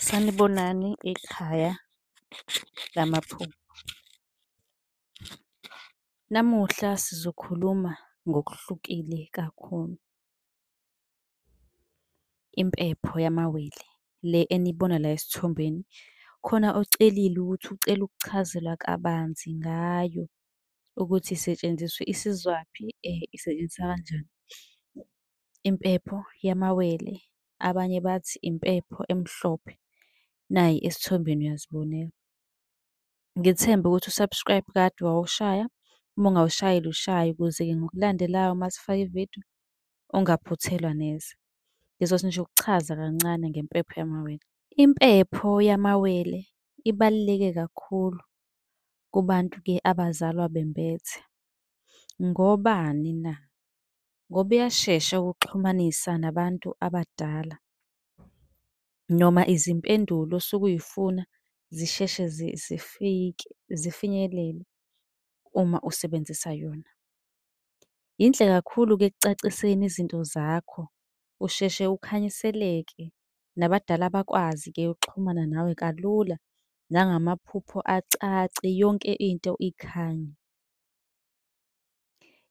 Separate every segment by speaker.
Speaker 1: Sanibonani ekhaya lamaphupho. Namuhla sizokhuluma ngokuhlukile kakhulu. Impepho yamawele, le enibona la esithombeni. Khona ocelile ukuthi ucela ukuchazelwa kabanzi ngayo ukuthi isetshenziswe isizwaphi, isetshenziswa kanjani. Impepho yamawele, abanye bathi impepho emhlophe. Nayi esithombeni uyazibonela. Ngithembe ukuthi u-subscribe kade wawushaya. Uma ungawushayeli ushaye ukuze-ke ngokulandelayo uma sifaka ividiyo ungaphuthelwa neze. Ngizothi nje ukuchaza kancane ngempepho yamawele. Impepho yamawele ibaluleke kakhulu kubantu-ke abazalwa bembethe. Ngobani na? Ngoba iyashesha ukuxhumanisa nabantu abadala, noma izimpendulo osuke uyifuna zisheshe zifike, zifinyelele uma usebenzisa yona. Yinhle kakhulu-ke ekucaciseni izinto zakho, usheshe ukhanyiseleke, nabadala bakwazi-ke ukuxhumana nawe kalula, nangamaphupho acace, yonke into ikhanye.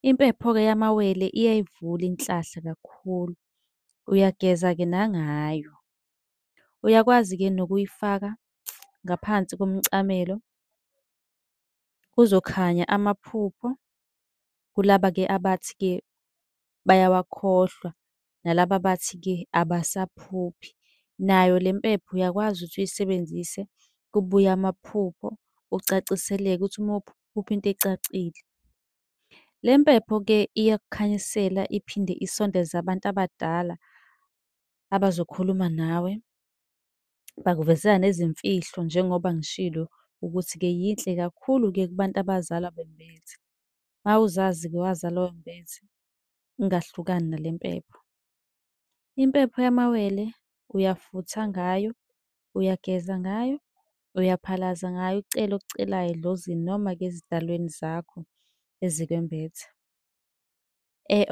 Speaker 1: Impepho-ke yamawele iyayivula inhlahla kakhulu, uyageza-ke nangayo. Uyakwazi-ke nokuyifaka ngaphansi komncamelo, kuzokhanya amaphupho kulaba-ke abathi-ke bayawakhohlwa, nalaba abathi-ke abasaphuphi. Nayo le mpepho uyakwazi ukuthi uyisebenzise kubuye amaphupho, ucaciseleke ukuthi uma uphupha into ecacile. Le mpepho-ke iyakukhanyisela iphinde isondeze abantu abadala abazokhuluma nawe, bakuvezela nezimfihlo njengoba ngishilo ukuthi-ke yinhle kakhulu-ke kubantu abazalwa bembethe. Uma uzazi-ke wazalwa wembethe, ungahlukani nale mpepho. Impepho yamawele uyafutha ngayo, uyageza ngayo, uyaphalaza ngayo, ucele okucelayo edlozini noma-ke ezidalweni zakho ezikwembethe.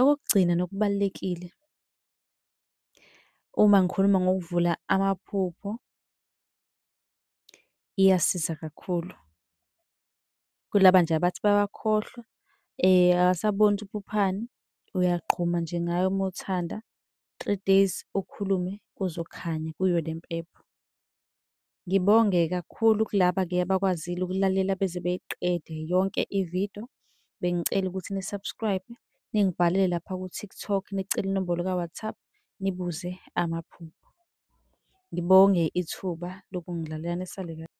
Speaker 1: Okokugcina nokubalulekile, uma ngikhuluma ngokuvula amaphupho, iyasiza kakhulu. Kulaba nje abathi bayawakhohlwa, awasaboni ukuthi uphuphani, uyagquma nje ngayo uma uthanda, 3 days ukhulume kuzokhanya kuyo le mpepho. Ngibonge kakhulu kulaba-ke abakwazile ukulalela beze beyiqede yonke ividiyo. Bengicela ukuthi ni-subscribe, ningibhalele lapha ku-TikTok, nicele inombolo ka-WhatsApp, nibuze amaphupho. Ngibonge ithuba lokungilalela, nisale kahle.